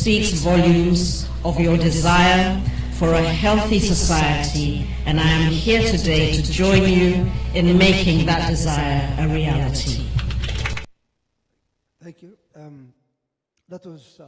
speaks volumes of your desire for a healthy society, and I am here today to join you in making that desire a reality. Thank you. That was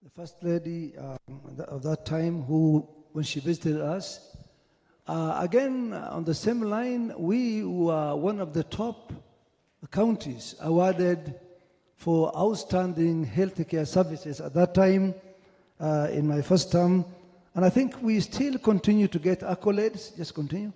the First Lady of that time who, when she visited us, again, on the same line, we were one of the top counties awarded for outstanding healthcare services at that time in my first term. And I think we still continue to get accolades. Just continue.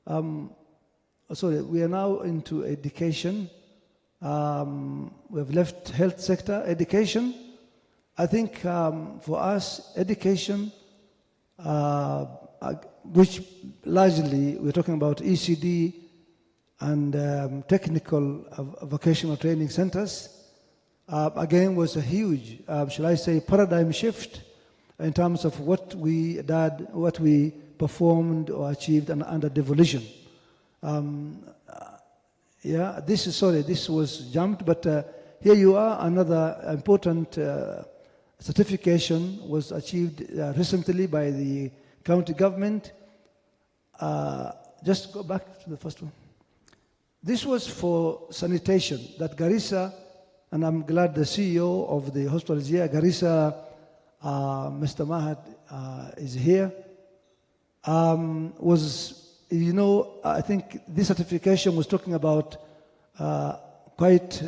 So we are now into education. We have left health sector, education. I think for us, education, which largely we're talking about ECD and technical vocational training centers, again was a huge, shall I say, paradigm shift in terms of what we did, what we performed or achieved under devolution. Yeah, this was jumped, but here you are, another important certification was achieved recently by the county government. Just go back to the first one. This was for sanitation, that Garissa, and I'm glad the CEO of the hospital is here, Garissa, Mr. Mahat is here, was, you know, I think this certification was talking about quite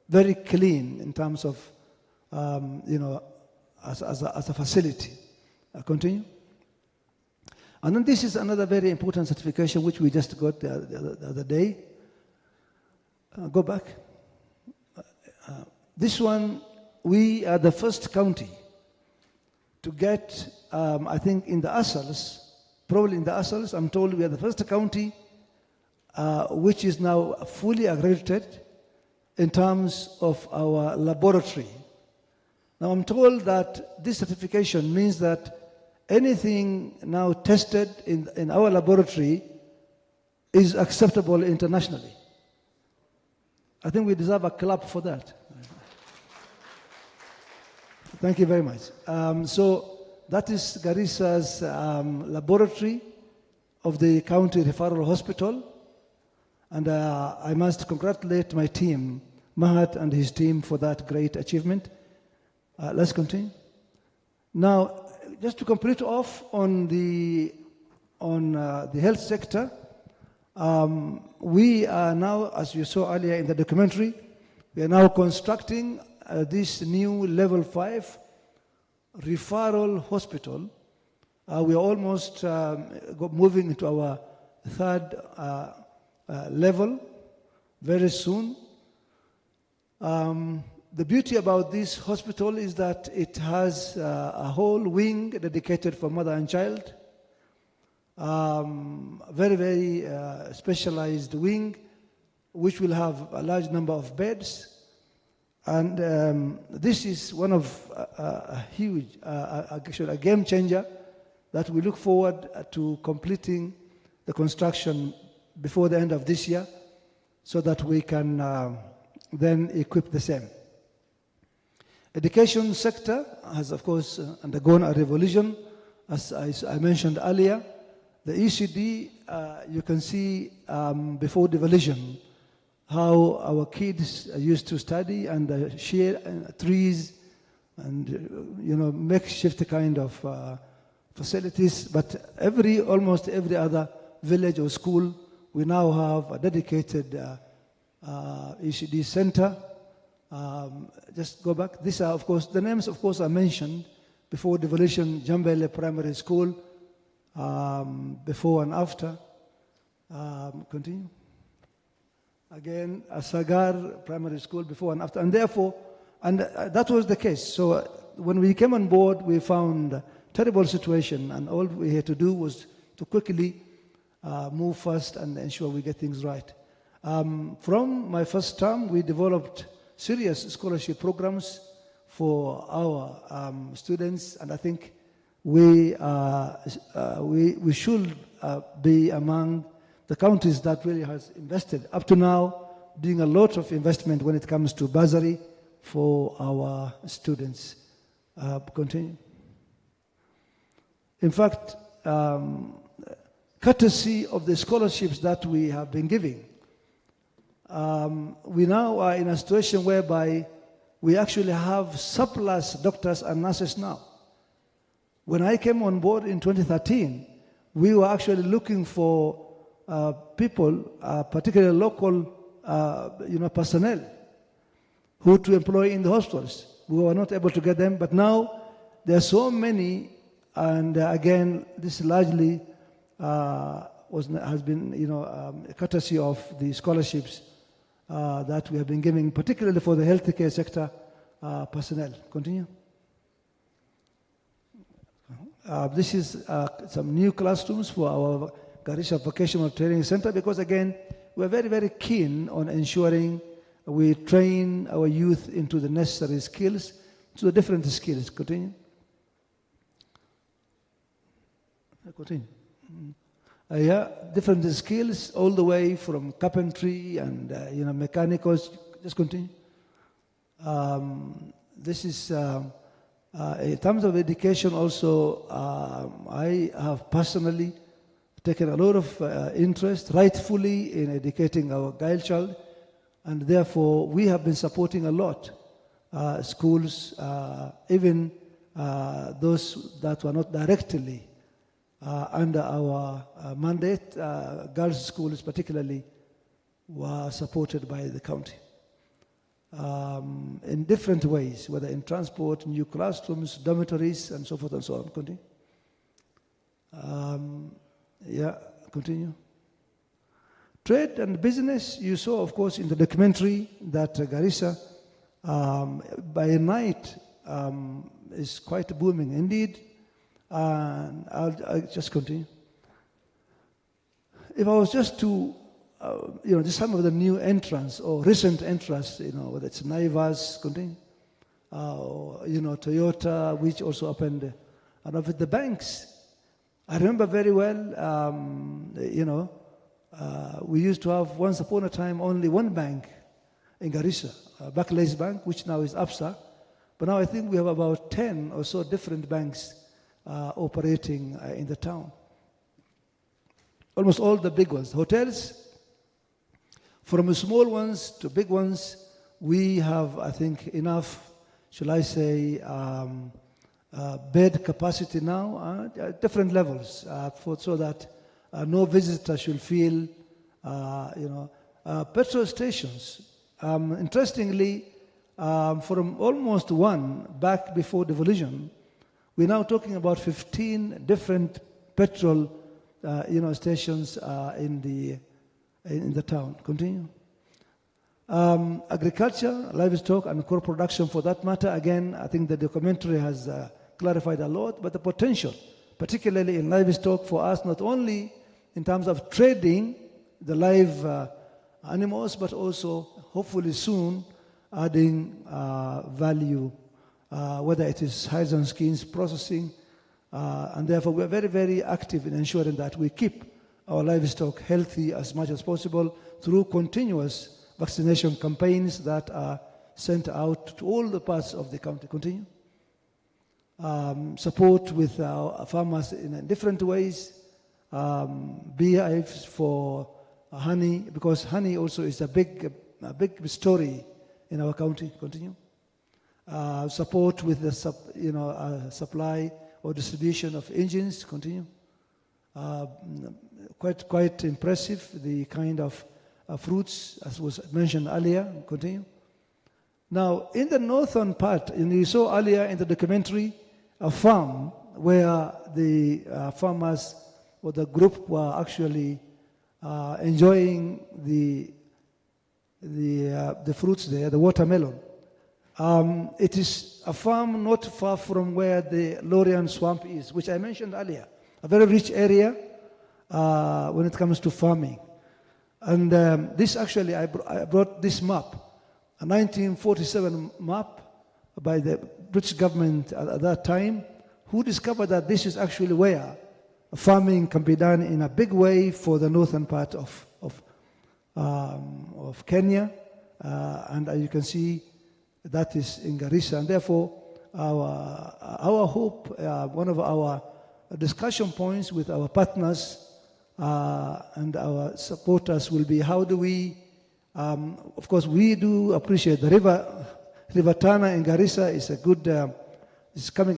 very clean in terms of, you know, as a facility. Continue. And then this is another very important certification which we just got the other day. Go back. This one, we are the first county to get, I think in the Asals, probably in the Asals, I'm told we are the first county which is now fully accredited in terms of our laboratory. Now I'm told that this certification means that anything now tested in our laboratory is acceptable internationally. I think we deserve a clap for that. Thank you very much. So that is Garissa's laboratory of the county referral hospital. And I must congratulate my team, Mahat and his team, for that great achievement. Let's continue. Now, just to complete off on the health sector, we are now, as you saw earlier in the documentary, we are now constructing this new level 5 referral hospital. We are almost moving into our third level very soon. The beauty about this hospital is that it has a whole wing dedicated for mother and child. Very, very specialized wing, which will have a large number of beds. And this is one of a huge, actually a game changer that we look forward to completing the construction before the end of this year so that we can then equip the same. Education sector has, of course, undergone a revolution. As I mentioned earlier, the ECD, you can see before devolution, how our kids used to study and share trees and, you know, makeshift kind of facilities. But almost every other village or school, we now have a dedicated ECD center. Just go back. These are, of course, the names, of course, are mentioned before devolution. Jambele Primary School, before and after. Continue. Again, Sagar Primary School, before and after. And therefore, that was the case. So when we came on board, we found a terrible situation, and all we had to do was to quickly move fast and ensure we get things right. From my first term, we developed serious scholarship programs for our students, and I think we should be among the counties that really has invested up to now, doing a lot of investment when it comes to bursary for our students. Continue. In fact, courtesy of the scholarships that we have been giving, we now are in a situation whereby we actually have surplus doctors and nurses now. When I came on board in 2013, we were actually looking for people, particularly local personnel, who to employ in the hospitals. We were not able to get them, but now there are so many, and again, this largely has been, courtesy of the scholarships that we have been giving, particularly for the healthcare sector personnel. Continue. This is some new classrooms for our Garissa Vocational Training Center, because again, we're very, very keen on ensuring we train our youth into the necessary skills, to the different skills. Continue. Continue. Yeah, different skills all the way from carpentry and mechanicals. Just continue. This is in terms of education also. I have personally taken a lot of interest, rightfully, in educating our girl child, and therefore we have been supporting a lot schools, even those that were not directly under our mandate. Girls' schools particularly were supported by the county in different ways, whether in transport, new classrooms, dormitories, and so forth and so on. Continue. Yeah, continue. Trade and business, you saw, of course, in the documentary that Garissa by night is quite booming indeed. And I'll just continue. If I was just to, just some of the new entrants or recent entrants, whether it's Naivas, continue, or, Toyota, which also opened, and with the banks. I remember very well, we used to have once upon a time only one bank in Garissa, Barclays Bank, which now is ABSA. But now I think we have about 10 or so different banks operating in the town. Almost all the big ones. Hotels, from small ones to big ones, we have, I think, enough, shall I say, bed capacity now at different levels, so that no visitor should feel, petrol stations. Interestingly, from almost one back before devolution, we're now talking about 15 different petrol, stations in the town. Continue. Agriculture, livestock, and crop production, for that matter. Again, I think the documentary has clarified a lot, but the potential, particularly in livestock, for us, not only in terms of trading the live animals, but also, hopefully soon, adding value, whether it is hides and skins processing, and therefore we're very, very active in ensuring that we keep our livestock healthy as much as possible through continuous vaccination campaigns that are sent out to all the parts of the county. Continue. Support with our farmers in different ways, beehives for honey, because honey also is a big story in our county. Continue. Support with the supply or distribution of engines. Continue. Quite impressive, the kind of fruits, as was mentioned earlier. Continue. Now, in the northern part, and you saw earlier in the documentary, a farm where the farmers or the group were actually enjoying the fruits there, the watermelon. It is a farm not far from where the Lorian Swamp is, which I mentioned earlier. A very rich area when it comes to farming. And this actually, I brought this map, a 1947 map by the British government at that time, who discovered that this is actually where farming can be done in a big way for the northern part of Kenya. And you can see that is in Garissa. And therefore, our hope, one of our discussion points with our partners and our supporters will be how do we, of course, we do appreciate the river Tana in Garissa is a good, is coming